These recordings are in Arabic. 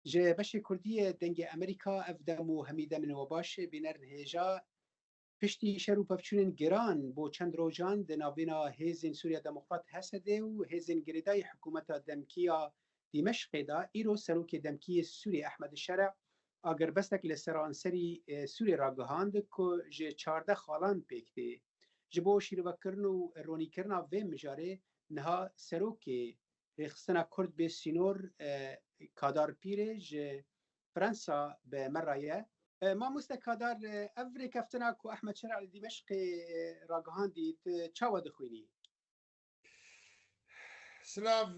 جه بشی کردی دنگ امریکا افدامو همیده من و باشه بینر هجا پشتی شروع پفچونن گران بو چند روزان دنابینا هیزن سوریا دموکرات هسته و هیزن گریدای حکومت دمکیا دمشق دا ایرو سروک دمکی سوری احمد شرع اگر بستک لسرانسری سوری را گهاند که جه 14 خالان پیکته جبو شیرو کرن و رونی کرنا و مجاره نها سروک خستنا کرد به سینور کادار پیره جه فرانسا به مرایه ما مستکادار افری کفتنا کو احمد شرع دمشق راگهاندی چاوا دخوینی سلاف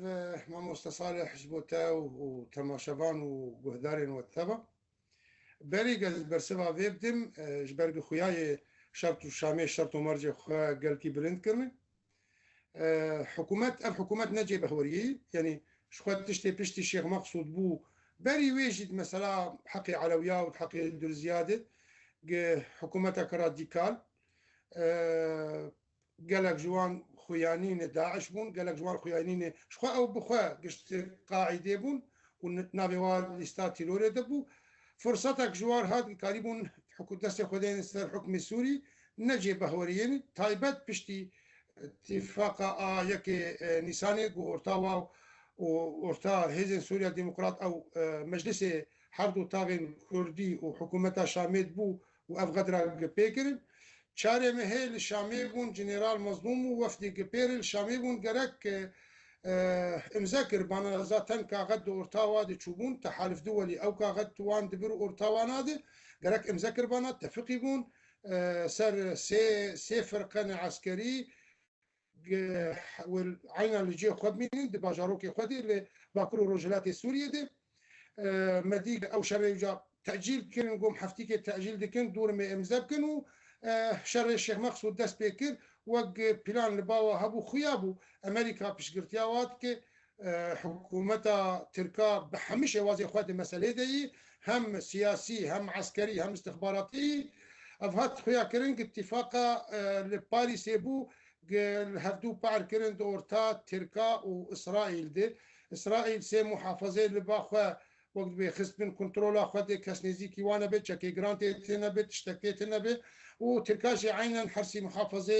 ما مستصالح جبوتا وتماشفان وجهدارين والثبا بريق برسبا فيبدم جبرق خوياي شرط الشامي شرط ومرجع خويا قال كي بلند كرمي حكومات الحكومات نجي بهورية يعني شخوات تشتي بشتي الشيخ مقصود بو بري ويجد مثلا حقي علوية وحقي دور زيادة حكومتك راديكال قالك جوان خيانين داعش بون قالك جوان خيانين شخوا او بخوا قشت قاعده بون ونتنابي وال ليستاتي لوري دبو فرصتك جوار هاد قريبون حكومه دست خدين الحكم السوري نجي بهوريين تايبت بشتي اتفاق يك نيساني اورتاوا اورتا هيزن سوريا ديمقراط او مجلس حردو تاغين كردي وحكومتها شامد بو وافغدرا بيكرن چاره مهل شامی بون جنرال مظلوم و وفد گپیر شامی بون گرک امذكر بانا ذاتن كاغد اورتاوا دي چوبون تحالف دولي او كاغد توان دبر اورتاوا نادي گرك امذكر بانا اتفقي بون سر سي فرقان عسكري والعين اللي جي خد منين دي باجاروكي خدي اللي باكرو رجلات سوريا دي مديق او شريجا تاجيل كن نقوم حفتيك التاجيل دي كن دور ما امذكر شر الشيخ مقصود دست بكر وق بلان لباوا هبو خيابو امريكا بشقرتياوات كي حكومتها تركا بحمش وازي اخوات المسألة دي هم سياسي هم عسكري هم استخباراتي افهات خويا كرنج اتفاقا لباريس يبو هفدو بار كرن دورتا تركا واسرائيل دي اسرائيل سي محافظة لباخوا وقت بخست من كنترولا خود کس نزدیکی وانه به چکی گرانتی تنه به تشتکی تنه به و ترکاش عینا حرسی محافظه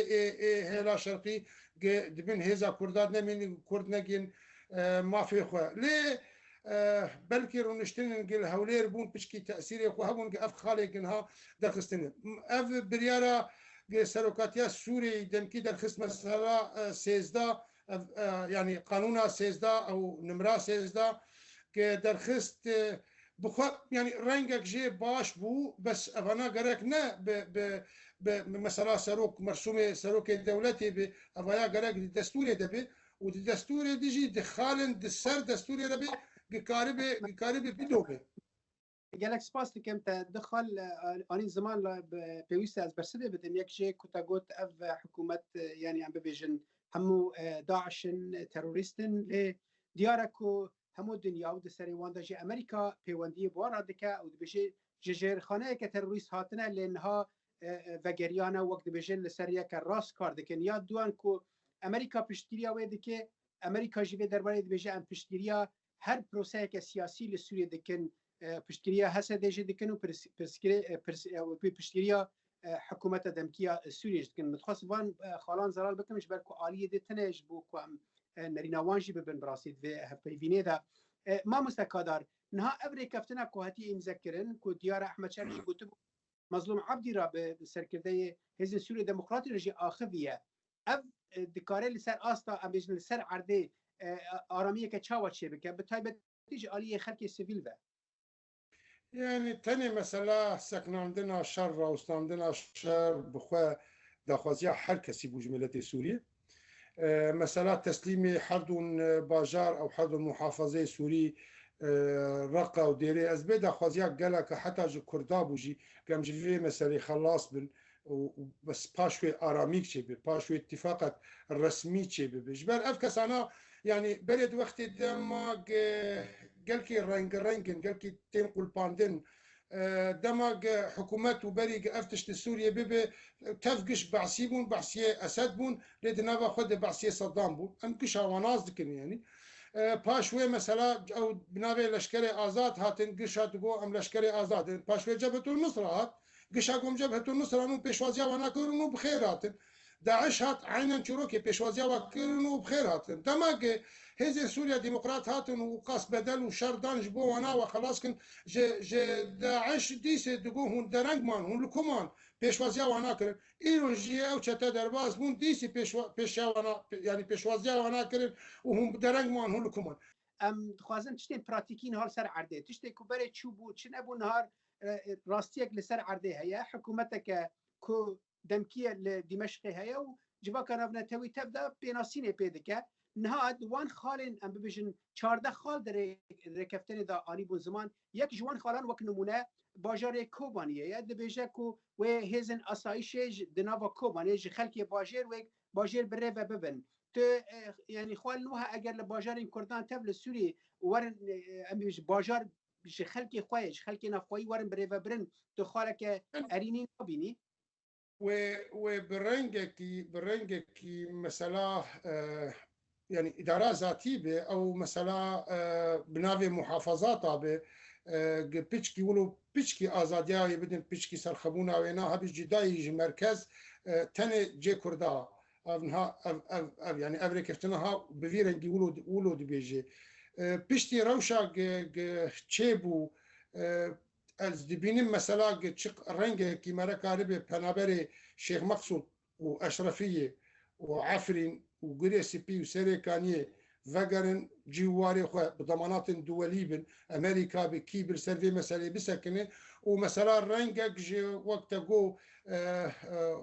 هلا شرقی دبن هزا کرداد نمین کرد نگین ما في خو ليه بلكي رونشتن نقول هولير بون بشكي تأثيري خو هبون اف خالقنها دخستن اف بريارا سروكاتيا سوري دمكي درخست مثلا سيزدا يعني قانونا سيزدا او نمرا سيزدا که درخست بخوا يعني رنگك جي باش بو بس افانا قرك نه مثلا سروك مرسومه سروك دولتي ب افايا قرك دستوري دبي والدستوري ديجي دخالن دسر دستوري دبي قارب بدوبه گلک سپاس دکم تدخل آن زمان پیوسته از برسده بدم یک جه کتا گوت اف حکومت يعني عم ببيجن همو داعشن تروریستن دیارکو همو دنیا و دسری وانده جه امریکا پیوندی بوارا دکه و دبیجه جزیرخانه که تروریست هاتنه لنها وگریانه وقت دبیجه لسر یک راست کار دکن یا دوان که امریکا پشتگیریا ویده که امریکا جیوه درباره دبیجه ام پشتگیریا هر پروسه که سیاسی لسوریه دکن پشتگیریا هسته دیجه دکن و پشتگیریا حکومت دمکیا سوریه دکن متخص وان خالان زرال بکنش برکو آلیه دیتنش بو که نریناوانجی ببن براسید و هفپیوینه دا ما مستکادار نها افری کفتنا که هاتی این ذکرن که دیار احمد شرعی گوتب مظلوم عبدی را به سرکرده حزب سوری دموکراتی رجی آخویه اف دکاره لسر آستا امبیجن لسر عرده آرامیه که چاوات شه بکه به تایبت تیج آلیه خلق سیویل و يعني تاني مسألة سكناندنا شر وستاندنا شر بخوا داخوازيا هر كسي بوجملة سوريا مسألة تسليم حردون باجار أو حردون محافظة سوري رقة وديري أزبيدا خوازيا قالك حتى جو كردا بوجي قام جفي مسألة خلاص بن بس باشوي آراميك شبه باشوي اتفاقات الرسمي شبه بجبر أفكس أنا يعني بلد وقت دماغ قالكي رنجن قالكي تنقل باندن دماغ حكومات وبريق افتش لسوريا بيبي تفقش بعسيبون بعسيه اسد بون لدنا خد بعسيه صدام بون ام كش هواناز دكن يعني پاشوی مثلا او بناوی لشکر آزاد هاتن گشت گو ام لشکر آزاد پاشوی جبهه النصره هات گشت گم جبهه النصره نو پیشوازی و نکرنو بخیر هاتن داعش هات عینا چروکی پیشوازی و کرنو بخیر هاتن دماغ هز سوريا ديمقراط هاتن وقاس بدل وشر دانج بو وانا وخلاص كن ج داعش ديس دقو هون درنگ مان هون لكمان پیشوازی وانا کرن ایران جی او چته درباز بون دیسی پیشوانا یعنی پیشوازی وانا کرن و هم درنگ مان هون لكمان خوازن تشتين براتيكين هال سر عرده تشتي كبره تشوبو تشن ابو نهار راستيك لسر عرده هيا حكومتك كو دمكيه لدمشق هيا وجبا كان ابن توي تبدا بيناسيني بيدك نهاد وان خالن ام ببيجن 14 خال در ركفتن دا اني بون زمان يك جوان خالن وك نمونه باجار کوبانیه یا دبیجه کو و هزن اسایش دناوا کوبانیه ج خلکی باجر و باجر بره و ببن تو یعنی خوال نوها اگر لباجار کردان تبل سوری ورن امیش باجار ج خلکی خوایش خلکی نفخوی ورن بره و برن تو خالک ارینی نبینی و برنگکی مثلا يعني إدارة ذاتية به أو مثلا بناوي محافظات به بيشكي ولو بيشكي آزادية يبدن بيشكي سرخبونا وينا هبش جداي مركز تاني جي كردا أبنها يعني أبري كفتناها بفيرنجي ولو دبيجي بيشتي روشا تشيبو از دبينين مثلا تشق رنجه كي مركا ربي بنابري شيخ مقصود وأشرفية وعفرين وقرية سي بي وسيريكانية فقرن جواري خو بضمانات دولي بن أمريكا بكيبر سيرفي مسألة بسكنة ومثلا رنجك جي وقت جو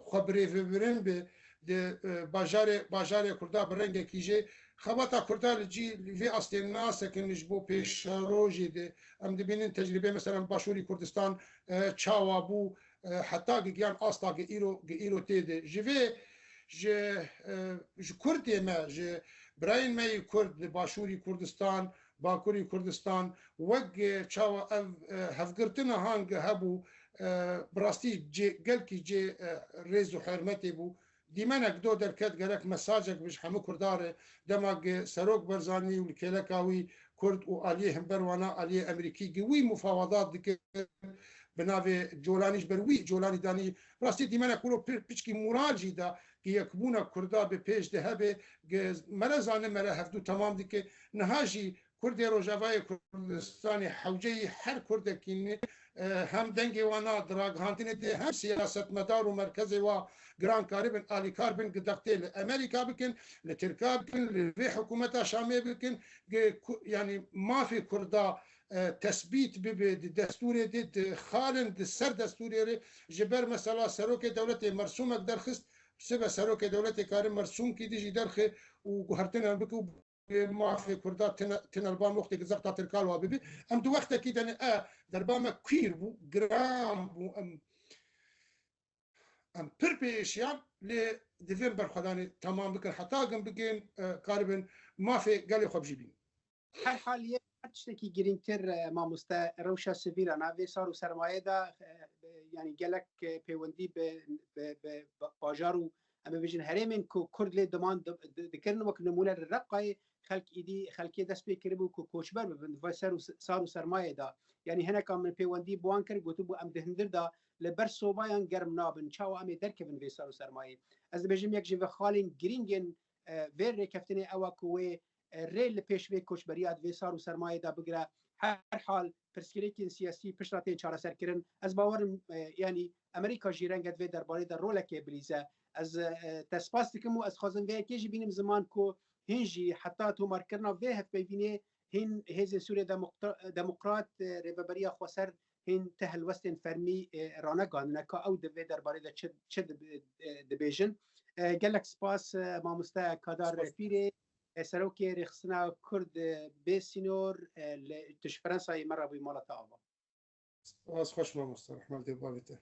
خبري في برن ب باجاري كردا برنجك يجي خبطة كردا لجي في أصل الناس كن نجبو بيش روجي دي أم دبينين تجربة مثلا باشوري كردستان تشاوابو حتى جيان أصلا جيرو تيدي جيفي ج کردی ما ج براین می کرد باشوری کردستان باکوری کردستان وگ چاو هفگرتن هنگ هبو براستی گل کی ج رز و حرمتی بو دیمنک دو درکت گرک مساجک بش همه کرداره دماغ سروک برزانی و کلکاوی کرد و علیه هم بروانا علیه امریکی گوی مفاوضات دک بناوی جولانیش بروی جولانی دانی براستی دیمنک کلو پیچکی موراجی دا يكبونا كردا ببيش دهبه مرزانه مره هفدو تمام دي که نهاجي كردي روجاوای كردستاني حوجي هر كردكين هم دنگي وانا دراغ هانتين دي هم سياسة مدار ومركزي و جران كاربن آلي كاربن قدقتي لأمريكا بكن لتركا بكن لفي حكومتا شامية بكن يعني ما في كردا تثبيت بدستوري دي خالن دي سر دستوري جبر مثلا سروك دولتي مرسومك درخست سبب سروک دولت کار مرسوم کی دیجی درخه و گهرتن بکو معافی کردات تنالبان وقتی که زغطات ترکال و ببی ام دو وقت کی دن دربام کویر بو گرام بو ام پرپیشیان ل ديفمبر خداني تمام بكن حتى قم بكين قاربا ما في قال يخرج بين هر حال تشتكي جرينتر ما مستا روشا سفيرا نافي صاروا سرمایه دا يعني قالك بيوندي باجارو اما بيجن هرمن كو كرد لي دمان ذكرن وقت نمونه الرقاي خلق ايدي خلقي دس بكربو كو كوشبر بن صاروا سرمایه دا يعني هنا كان من بيوندي بوانكر قلتو ام دهندر دا لبر صوبايان گرم نابن چاو ام دركبن في صاروا سرمایه از بيجم يك جيف خالين جرينجن فير كفتني اوا كوي ریل پیشوی کوچبریات و سار و سرمایه دا بگیره هر حال پرسکریکین سیاسی پشتاتین چاره سر کردن از باورم یعنی امریکا جیرنگت و درباره در رول که بلیزه از تسپاس دکم و از خوازم و کیجی بینیم زمان کو هنجی حتی تو مارکرنا و هف ببینه هن هزین سوریه دموکرات ریببریا خواسر هن تهل وستن فرمی رانگان نکا او دوی درباره دا چه دبیجن گلک سپاس مامستا کادار پیره سروکی رخصنا کرد بسینور تش فرانسای مرا بی مالتا آوا. از خوش ما مستر احمد دیوباویته.